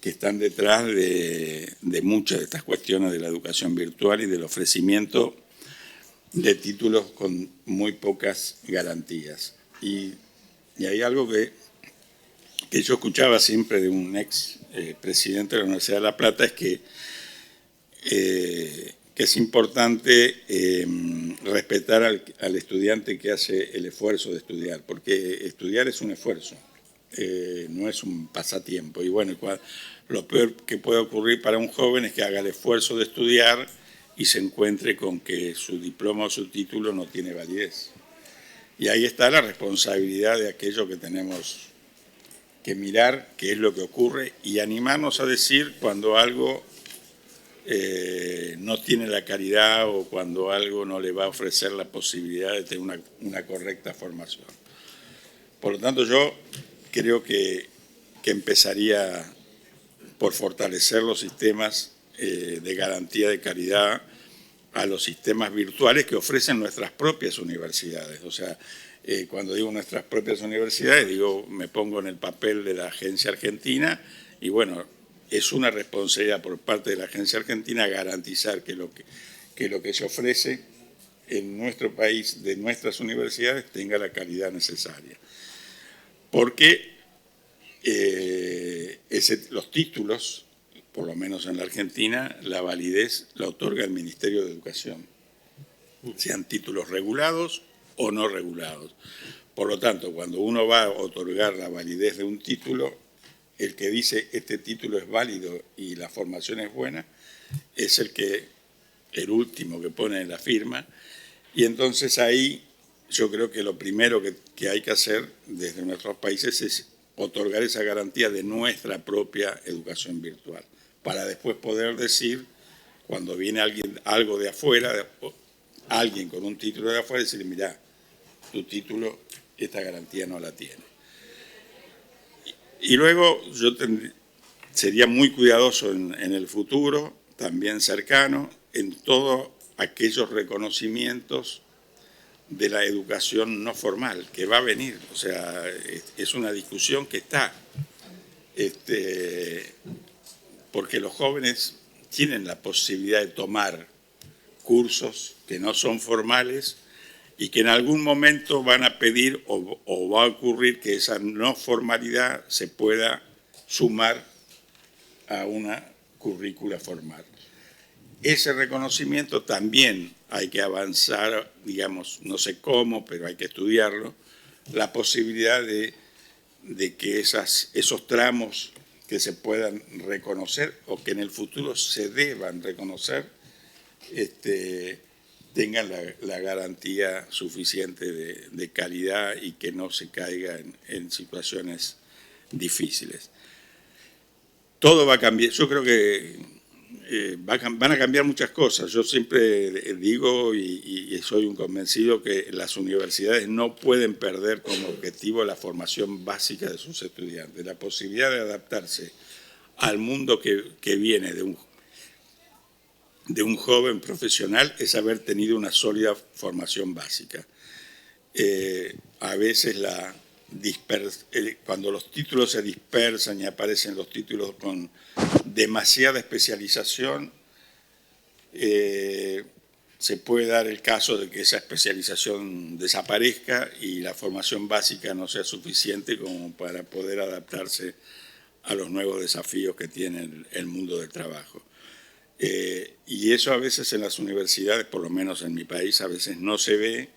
que están detrás de muchas de estas cuestiones de la educación virtual y del ofrecimiento de títulos con muy pocas garantías. Y hay algo que yo escuchaba siempre de un ex presidente de la Universidad de La Plata, es que es importante respetar al estudiante que hace el esfuerzo de estudiar, porque estudiar es un esfuerzo, no es un pasatiempo. Y bueno, lo peor que puede ocurrir para un joven es que haga el esfuerzo de estudiar y se encuentre con que su diploma o su título no tiene validez. Y ahí está la responsabilidad de aquello que tenemos que mirar, qué es lo que ocurre, y animarnos a decir cuando algo no tiene la calidad o cuando algo no le va a ofrecer la posibilidad de tener una correcta formación. Por lo tanto, yo creo que empezaría por fortalecer los sistemas de garantía de calidad a los sistemas virtuales que ofrecen nuestras propias universidades. O sea, cuando digo nuestras propias universidades, me pongo en el papel de la Agencia Argentina y bueno, es una responsabilidad por parte de la Agencia Argentina garantizar que lo que se ofrece en nuestro país, de nuestras universidades, tenga la calidad necesaria. Porque los títulos, por lo menos en la Argentina, la validez la otorga el Ministerio de Educación, sean títulos regulados o no regulados. Por lo tanto, cuando uno va a otorgar la validez de un título, el que dice este título es válido y la formación es buena, es el último que pone la firma, y entonces ahí yo creo que lo primero que hay que hacer desde nuestros países es otorgar esa garantía de nuestra propia educación virtual, para después poder decir cuando viene algo de afuera, alguien con un título de afuera, decirle, mirá, tu título, esta garantía no la tiene. Y luego yo sería muy cuidadoso en el futuro, también cercano, en todos aquellos reconocimientos de la educación no formal, que va a venir. O sea, es una discusión que está. Porque los jóvenes tienen la posibilidad de tomar cursos que no son formales y que en algún momento van a pedir o va a ocurrir que esa no formalidad se pueda sumar a una currícula formal. Ese reconocimiento también hay que avanzar, digamos, no sé cómo, pero hay que estudiarlo, la posibilidad de que esos tramos que se puedan reconocer o que en el futuro se deban reconocer, tengan la garantía suficiente de calidad y que no se caiga en situaciones difíciles. Todo va a cambiar. Yo creo que van a cambiar muchas cosas. Yo siempre digo y soy un convencido que las universidades no pueden perder como objetivo la formación básica de sus estudiantes, la posibilidad de adaptarse al mundo que viene de un joven profesional es haber tenido una sólida formación básica. A veces cuando los títulos se dispersan y aparecen los títulos con demasiada especialización, se puede dar el caso de que esa especialización desaparezca y la formación básica no sea suficiente como para poder adaptarse a los nuevos desafíos que tiene el mundo del trabajo. Y eso a veces en las universidades, por lo menos en mi país, a veces no se ve,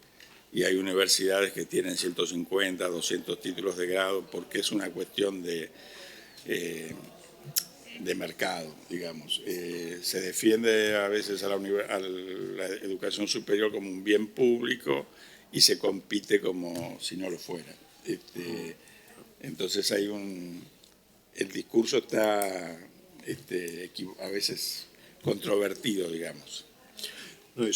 y hay universidades que tienen 150, 200 títulos de grado, porque es una cuestión de mercado, digamos. Se defiende a veces a la educación superior como un bien público y se compite como si no lo fuera. Entonces el discurso está a veces controvertido, digamos. No, y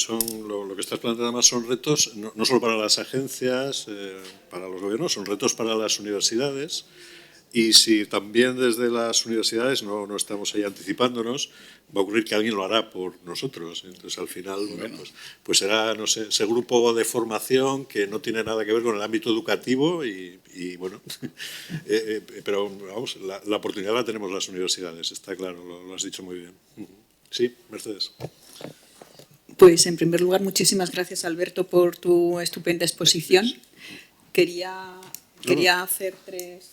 lo que estás planteando además son retos no solo para las agencias, para los gobiernos, son retos para las universidades. Y si también desde las universidades no estamos ahí anticipándonos, va a ocurrir que alguien lo hará por nosotros. Entonces, al final, bueno, pues será, no sé, ese grupo de formación que no tiene nada que ver con el ámbito educativo y bueno, pero vamos, la oportunidad la tenemos las universidades, está claro, lo has dicho muy bien. Sí, Mercedes. Pues, en primer lugar, muchísimas gracias, Alberto, por tu estupenda exposición. Quería hacer tres...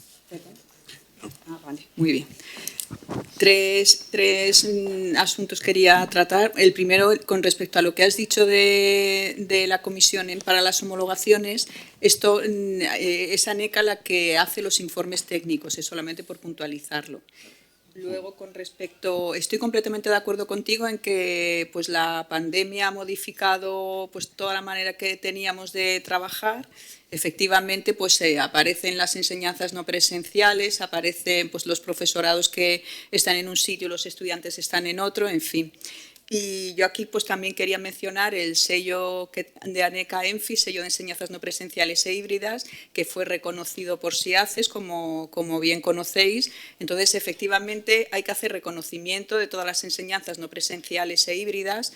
vale, muy bien. Tres asuntos quería tratar. El primero, con respecto a lo que has dicho de la comisión para las homologaciones, esto es ANECA la que hace los informes técnicos, es solamente por puntualizarlo. Luego, con respecto, estoy completamente de acuerdo contigo en que pues, la pandemia ha modificado pues, toda la manera que teníamos de trabajar. Efectivamente, pues aparecen las enseñanzas no presenciales, aparecen pues, los profesorados que están en un sitio y los estudiantes están en otro, en fin. Y yo aquí pues también quería mencionar el sello de ANECA ENFI, sello de enseñanzas no presenciales e híbridas, que fue reconocido por SIACES, como bien conocéis. Entonces, efectivamente, hay que hacer reconocimiento de todas las enseñanzas no presenciales e híbridas.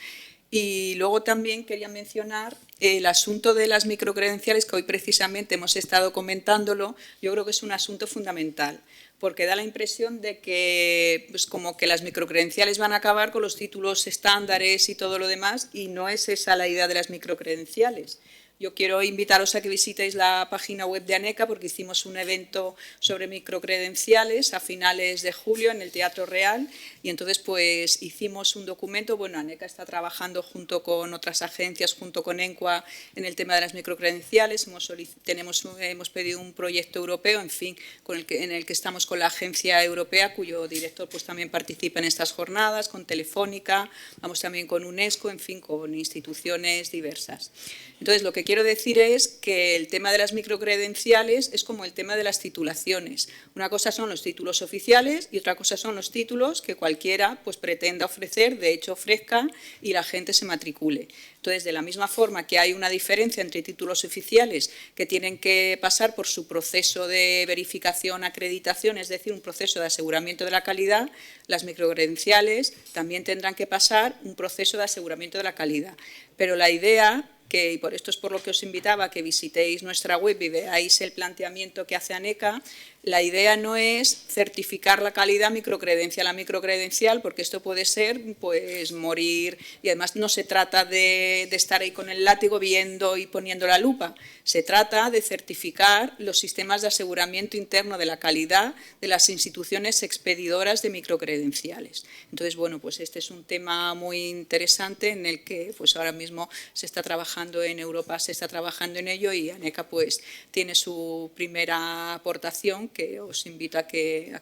Y luego también quería mencionar el asunto de las microcredenciales, que hoy precisamente hemos estado comentándolo. Yo creo que es un asunto fundamental, porque da la impresión de que pues como que las microcredenciales van a acabar con los títulos estándares y todo lo demás, y no es esa la idea de las microcredenciales. Yo quiero invitaros a que visitéis la página web de ANECA, porque hicimos un evento sobre microcredenciales a finales de julio en el Teatro Real, y entonces pues hicimos un documento. Bueno, ANECA está trabajando junto con otras agencias, junto con ENCUA, en el tema de las microcredenciales. Hemos pedido un proyecto europeo, en fin, en el que estamos con la agencia europea, cuyo director pues también participa en estas jornadas, con Telefónica, vamos también con UNESCO, en fin, con instituciones diversas. Entonces, lo que quiero decir es que el tema de las microcredenciales es como el tema de las titulaciones. Una cosa son los títulos oficiales y otra cosa son los títulos que cualquiera pues, pretenda ofrecer, de hecho ofrezca y la gente se matricule. Entonces, de la misma forma que hay una diferencia entre títulos oficiales que tienen que pasar por su proceso de verificación, acreditación, es decir, un proceso de aseguramiento de la calidad, las microcredenciales también tendrán que pasar un proceso de aseguramiento de la calidad. Pero la idea, y por esto es por lo que os invitaba a que visitéis nuestra web y veáis el planteamiento que hace ANECA, la idea no es certificar la calidad microcredencial a microcredencial, porque esto puede ser pues morir, y además no se trata de estar ahí con el látigo viendo y poniendo la lupa, se trata de certificar los sistemas de aseguramiento interno de la calidad de las instituciones expedidoras de microcredenciales. Entonces, bueno, pues este es un tema muy interesante en el que pues ahora mismo se está trabajando en Europa, se está trabajando en ello y ANECA pues tiene su primera aportación, que os invito a que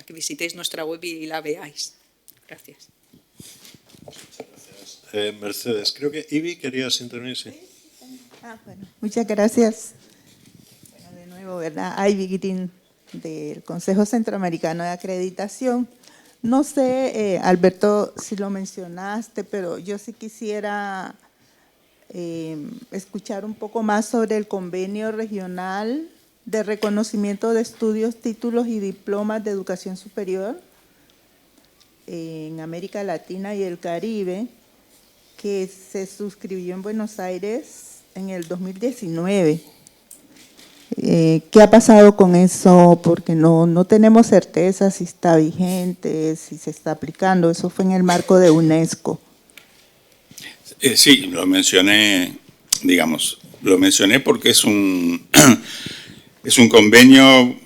visitéis nuestra web y la veáis. Gracias. Mercedes, creo que Ibi querías intervenir, sí. Bueno, muchas gracias. Bueno, de nuevo, ¿verdad? Ivy Guitín, del Consejo Centroamericano de Acreditación. No sé, Alberto, si lo mencionaste, pero yo sí quisiera escuchar un poco más sobre el convenio regional de reconocimiento de estudios, títulos y diplomas de educación superior en América Latina y el Caribe, que se suscribió en Buenos Aires en el 2019. ¿Qué ha pasado con eso? Porque no tenemos certeza si está vigente, si se está aplicando. Eso fue en el marco de UNESCO. Sí, lo mencioné, lo mencioné porque es un convenio,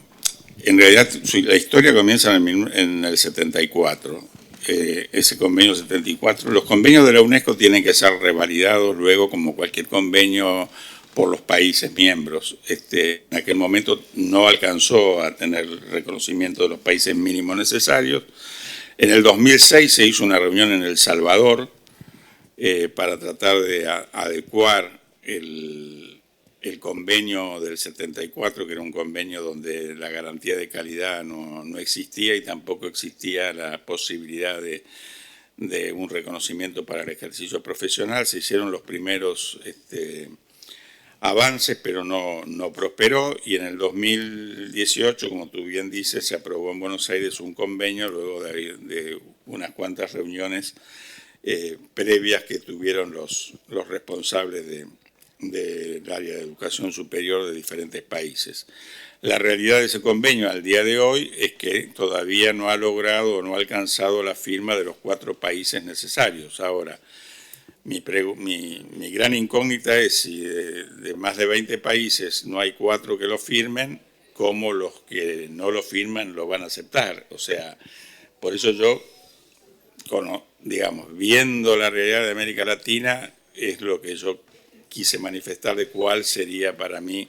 en realidad la historia comienza en el 74. Ese convenio 74, los convenios de la UNESCO tienen que ser revalidados luego como cualquier convenio por los países miembros. En aquel momento no alcanzó a tener el reconocimiento de los países mínimos necesarios. En el 2006 se hizo una reunión en El Salvador para tratar de adecuar el convenio del 74, que era un convenio donde la garantía de calidad no existía y tampoco existía la posibilidad de un reconocimiento para el ejercicio profesional. Se hicieron los primeros avances, pero no prosperó, y en el 2018, como tú bien dices, se aprobó en Buenos Aires un convenio luego de unas cuantas reuniones previas que tuvieron los responsables del área de educación superior de diferentes países. La realidad de ese convenio al día de hoy es que todavía no ha logrado o no ha alcanzado la firma de los 4 países necesarios. Ahora, mi gran incógnita es si de más de 20 países no hay 4 que lo firmen, ¿cómo los que no lo firman lo van a aceptar? O sea, por eso yo, viendo la realidad de América Latina, es lo que yo quise manifestar de cuál sería para mí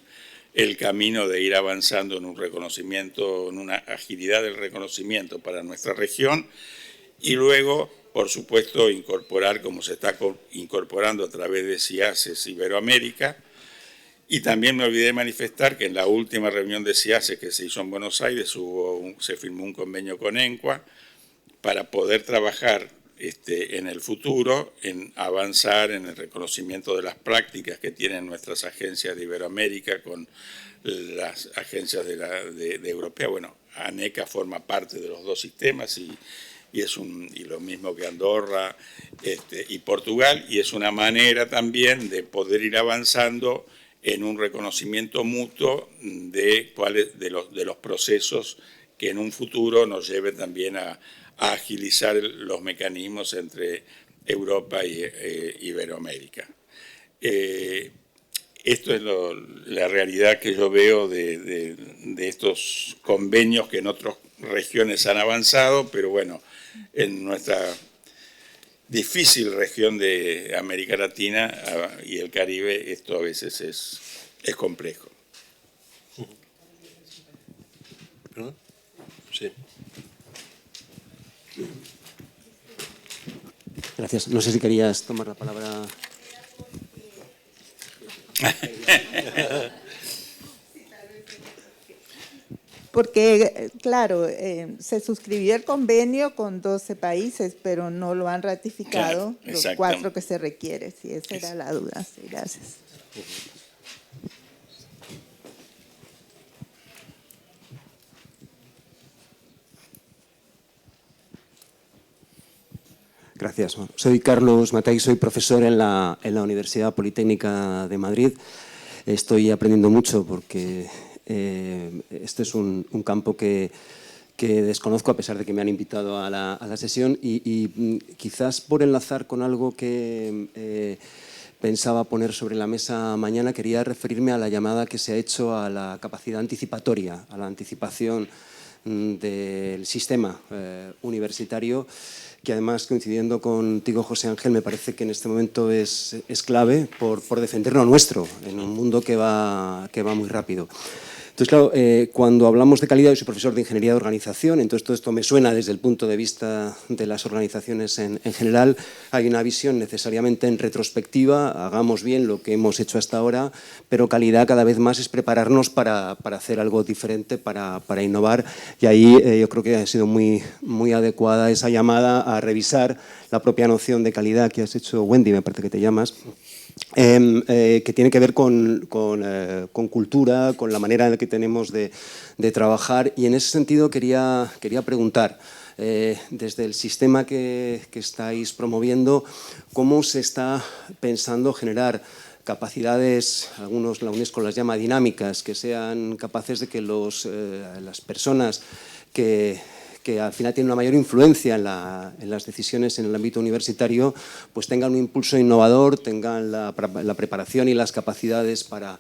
el camino de ir avanzando en un reconocimiento, en una agilidad del reconocimiento para nuestra región, y luego, por supuesto, incorporar, como se está incorporando a través de CIACES Iberoamérica. Y también me olvidé de manifestar que en la última reunión de CIACES que se hizo en Buenos Aires se firmó un convenio con ENCUA para poder trabajar en el futuro, en avanzar en el reconocimiento de las prácticas que tienen nuestras agencias de Iberoamérica con las agencias de Europea. Bueno, ANECA forma parte de los 2 sistemas y lo mismo que Andorra y Portugal, y es una manera también de poder ir avanzando en un reconocimiento mutuo de los procesos que en un futuro nos lleven también a agilizar los mecanismos entre Europa y Iberoamérica. Esto es la realidad que yo veo de estos convenios que en otras regiones han avanzado, pero bueno, en nuestra difícil región de América Latina y el Caribe esto a veces es complejo. ¿Perdón? Sí. Gracias. No sé si querías tomar la palabra. Porque, claro, se suscribió el convenio con 12 países, pero no lo han ratificado Claro, los 4 que se requiere. Sí, esa era la duda. Sí, gracias. Gracias. Soy Carlos Matei, soy profesor en la Universidad Politécnica de Madrid. Estoy aprendiendo mucho porque este es un campo que desconozco, a pesar de que me han invitado a la sesión, y quizás por enlazar con algo que pensaba poner sobre la mesa mañana, quería referirme a la llamada que se ha hecho a la capacidad anticipatoria, a la anticipación del sistema universitario, que además, coincidiendo contigo, José Ángel, me parece que en este momento es clave por defender lo nuestro en un mundo que va muy rápido. Entonces, claro, cuando hablamos de calidad, yo soy profesor de Ingeniería de Organización, entonces todo esto me suena desde el punto de vista de las organizaciones en general. Hay una visión necesariamente en retrospectiva, hagamos bien lo que hemos hecho hasta ahora, pero calidad cada vez más es prepararnos para hacer algo diferente, para innovar, y ahí yo creo que ha sido muy adecuada esa llamada a revisar la propia noción de calidad que has hecho, Wendy, me parece que te llamas, que tiene que ver con cultura, con la manera en la que tenemos de trabajar, y en ese sentido quería preguntar, desde el sistema que estáis promoviendo, ¿cómo se está pensando generar capacidades, algunos la UNESCO las llama dinámicas, que sean capaces de que las personas que al final tienen una mayor influencia en las decisiones en el ámbito universitario, pues tengan un impulso innovador, tengan la preparación y las capacidades para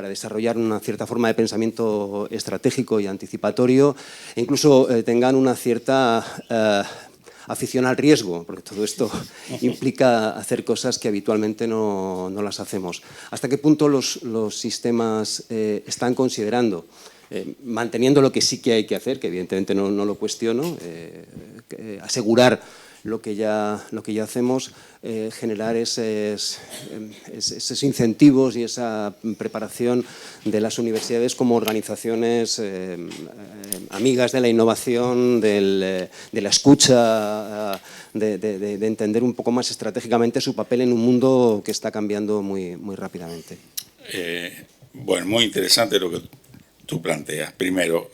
desarrollar una cierta forma de pensamiento estratégico y anticipatorio, e incluso tengan una cierta afición al riesgo, porque todo esto implica hacer cosas que habitualmente no las hacemos. ¿Hasta qué punto los sistemas están considerando, manteniendo lo que sí que hay que hacer, que evidentemente no lo cuestiono, asegurar lo que ya hacemos, generar esos incentivos y esa preparación de las universidades como organizaciones amigas de la innovación, de la escucha, de entender un poco más estratégicamente su papel en un mundo que está cambiando muy rápidamente? Bueno, muy interesante lo que tú planteas. Primero,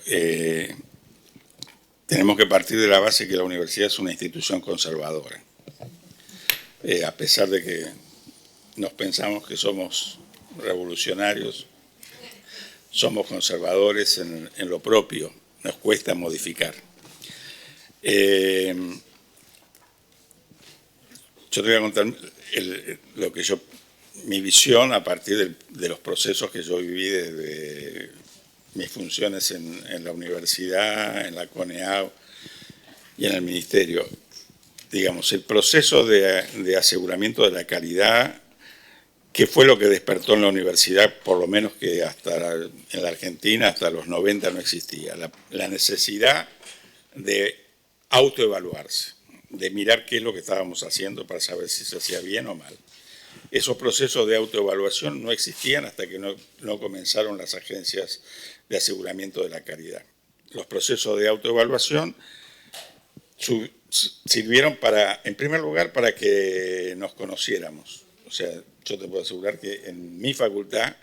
tenemos que partir de la base que la universidad es una institución conservadora. A pesar de que nos pensamos que somos revolucionarios, somos conservadores en lo propio, nos cuesta modificar. Yo te voy a contar mi visión a partir de los procesos que yo viví desde mis funciones en la universidad, en la CONEAU y en el ministerio. Digamos, el proceso de aseguramiento de la calidad, que fue lo que despertó en la universidad, por lo menos que en la Argentina hasta los 90 no existía. La necesidad de autoevaluarse, de mirar qué es lo que estábamos haciendo para saber si se hacía bien o mal. Esos procesos de autoevaluación no existían hasta que no comenzaron las agencias de aseguramiento de la calidad. Los procesos de autoevaluación sirvieron en primer lugar, para que nos conociéramos. O sea, yo te puedo asegurar que en mi facultad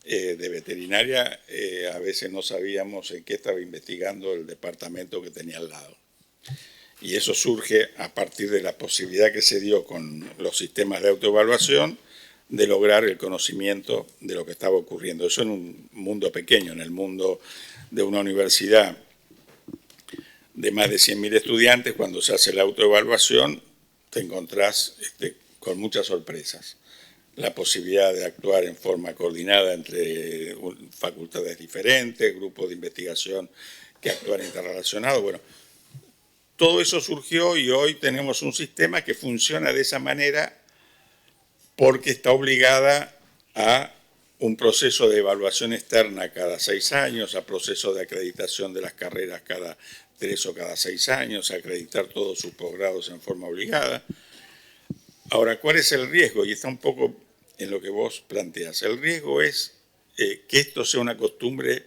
de veterinaria a veces no sabíamos en qué estaba investigando el departamento que tenía al lado. Y eso surge a partir de la posibilidad que se dio con los sistemas de autoevaluación de lograr el conocimiento de lo que estaba ocurriendo. Eso en un mundo pequeño, en el mundo de una universidad de más de 100.000 estudiantes, cuando se hace la autoevaluación, te encontrás con muchas sorpresas. La posibilidad de actuar en forma coordinada entre facultades diferentes, grupos de investigación que actúan interrelacionados. Bueno, todo eso surgió y hoy tenemos un sistema que funciona de esa manera porque está obligada a un proceso de evaluación externa cada 6 años, a proceso de acreditación de las carreras cada 3 o cada 6 años, a acreditar todos sus posgrados en forma obligada. Ahora, ¿cuál es el riesgo? Y está un poco en lo que vos planteás. El riesgo es que esto sea una costumbre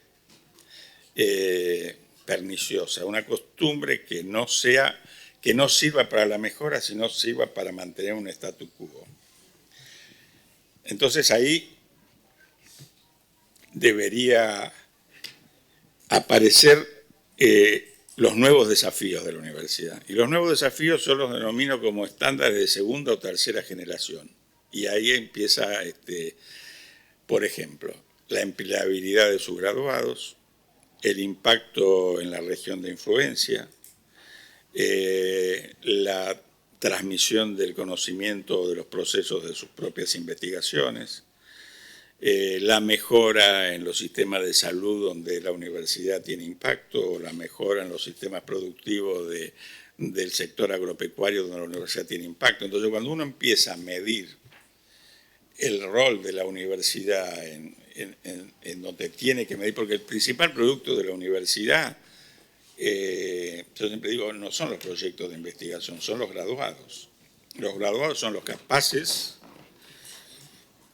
perniciosa, una costumbre que no sirva para la mejora, sino sirva para mantener un statu quo. Entonces ahí debería aparecer los nuevos desafíos de la universidad. Y los nuevos desafíos yo los denomino como estándares de segunda o tercera generación. Y ahí empieza, por ejemplo, la empleabilidad de sus graduados, el impacto en la región de influencia, la transmisión del conocimiento de los procesos de sus propias investigaciones, la mejora en los sistemas de salud donde la universidad tiene impacto, o la mejora en los sistemas productivos del sector agropecuario donde la universidad tiene impacto. Entonces, cuando uno empieza a medir el rol de la universidad en donde tiene que medir, porque el principal producto de la universidad, yo siempre digo, no son los proyectos de investigación, son los graduados. Los graduados son los capaces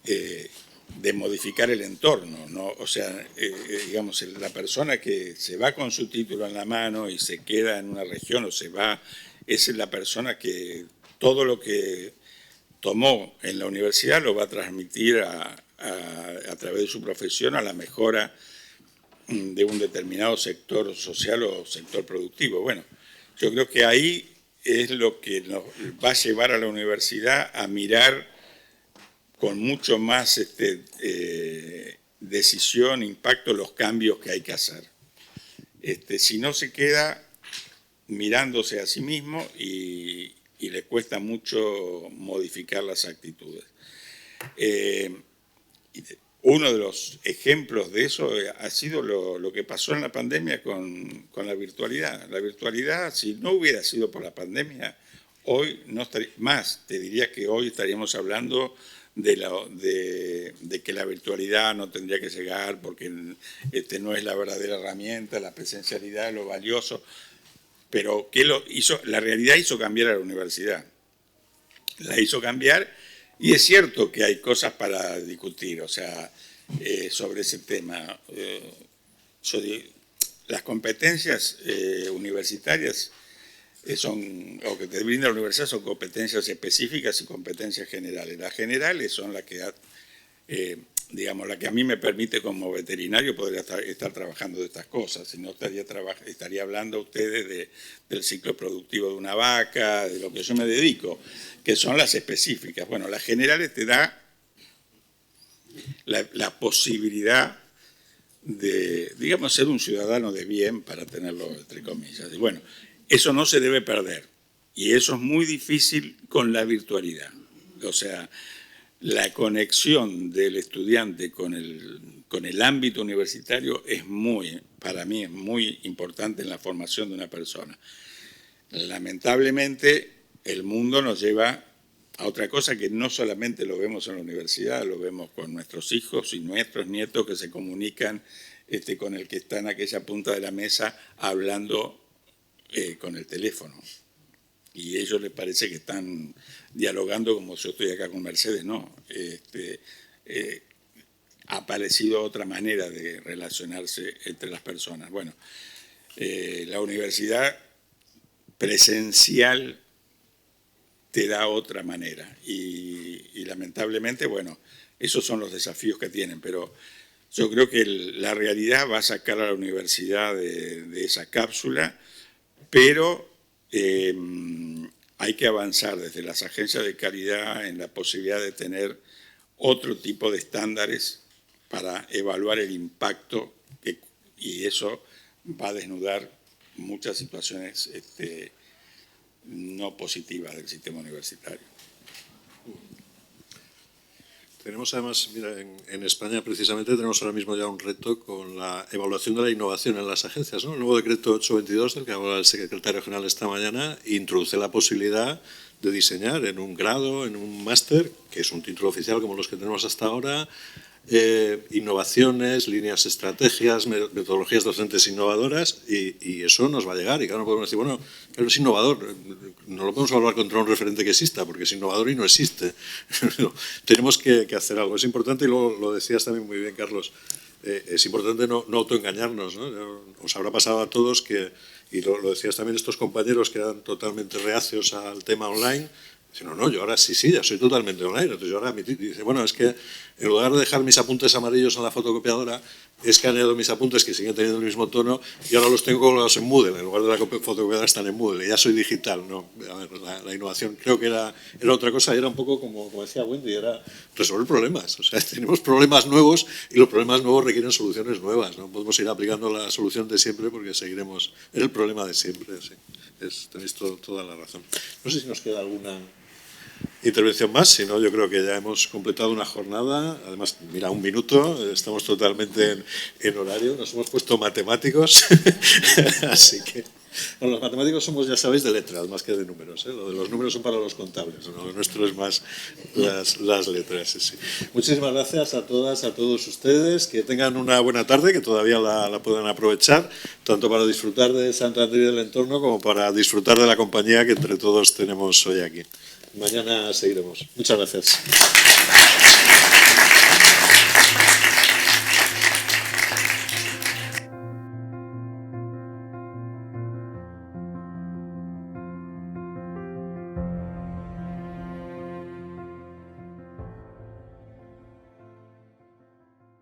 de modificar el entorno, ¿no? O sea, digamos, la persona que se va con su título en la mano y se queda en una región o se va, esa es la persona que todo lo que tomó en la universidad lo va a transmitir a través de su profesión a la mejora de un determinado sector social o sector productivo. Bueno, yo creo que ahí es lo que nos va a llevar a la universidad a mirar con mucho más decisión, impacto, los cambios que hay que hacer. Si no se queda mirándose a sí mismo y le cuesta mucho modificar las actitudes. Uno de los ejemplos de eso ha sido lo que pasó en la pandemia con la virtualidad. La virtualidad, si no hubiera sido por la pandemia, hoy no estaría, más, te diría que hoy estaríamos hablando de que la virtualidad no tendría que llegar porque no es la verdadera herramienta, la presencialidad es lo valioso, pero ¿qué lo hizo? La realidad hizo cambiar a la universidad, la hizo cambiar, y es cierto que hay cosas para discutir, o sea, sobre ese tema. Las competencias universitarias o que te brinda la universidad son competencias específicas y competencias generales. Las generales son las que, digamos, la que a mí me permite como veterinario poder estar trabajando de estas cosas. Si no, estaría hablando a ustedes del ciclo productivo de una vaca, de lo que yo me dedico, que son las específicas. Bueno, las generales te da la posibilidad de, digamos, ser un ciudadano de bien, para tenerlo entre comillas. Y bueno, eso no se debe perder, y eso es muy difícil con la virtualidad. O sea, la conexión del estudiante con el ámbito universitario para mí es muy importante en la formación de una persona. Lamentablemente, el mundo nos lleva a otra cosa que no solamente lo vemos en la universidad, lo vemos con nuestros hijos y nuestros nietos que se comunican con el que está en aquella punta de la mesa hablando con el teléfono. Y a ellos les parece que están dialogando como yo estoy acá con Mercedes. No, ha aparecido otra manera de relacionarse entre las personas. Bueno, la universidad presencial te da otra manera y lamentablemente, bueno, esos son los desafíos que tienen, pero yo creo que la realidad va a sacar a la universidad de esa cápsula, pero hay que avanzar desde las agencias de calidad en la posibilidad de tener otro tipo de estándares para evaluar el impacto y eso va a desnudar muchas situaciones no positivas del sistema universitario. Tenemos además, mira, en España precisamente tenemos ahora mismo ya un reto con la evaluación de la innovación en las agencias, ¿no? El nuevo decreto 822, del que hablaba el secretario general esta mañana, introduce la posibilidad de diseñar en un grado, en un máster, que es un título oficial como los que tenemos hasta ahora, innovaciones, líneas, estrategias, metodologías docentes innovadoras y eso nos va a llegar. Y claro, no podemos decir, bueno, claro, es innovador, no lo podemos evaluar contra un referente que exista, porque es innovador y no existe. Tenemos que hacer algo. Es importante, y luego lo decías también muy bien, Carlos, es importante no autoengañarnos, ¿no? Os habrá pasado a todos que, y lo decías también, estos compañeros que eran totalmente reacios al tema online, dicen, no, yo ahora sí, ya soy totalmente online. Entonces yo ahora dice, bueno, es que en lugar de dejar mis apuntes amarillos en la fotocopiadora, he escaneado mis apuntes que siguen teniendo el mismo tono y ahora los tengo colgados en Moodle. En lugar de la fotocopiadora están en Moodle. Ya soy digital, ¿no? A ver, la innovación creo que era otra cosa, era un poco como decía Wendy, era resolver problemas. O sea, tenemos problemas nuevos y los problemas nuevos requieren soluciones nuevas. No podemos ir aplicando la solución de siempre porque seguiremos en el problema de siempre. Sí. Tenéis toda la razón. No sé si nos queda alguna intervención más, si no, yo creo que ya hemos completado una jornada. Además, mira, 1 minuto, estamos totalmente en horario, nos hemos puesto matemáticos, así que... Bueno, los matemáticos somos, ya sabéis, de letras más que de números, ¿eh? Lo de los números son para los contables, ¿no? Lo nuestro es más las letras. Sí. Muchísimas gracias a todas, a todos ustedes, que tengan una buena tarde, que todavía la puedan aprovechar, tanto para disfrutar de Santander y del entorno como para disfrutar de la compañía que entre todos tenemos hoy aquí. Mañana seguiremos. Muchas gracias.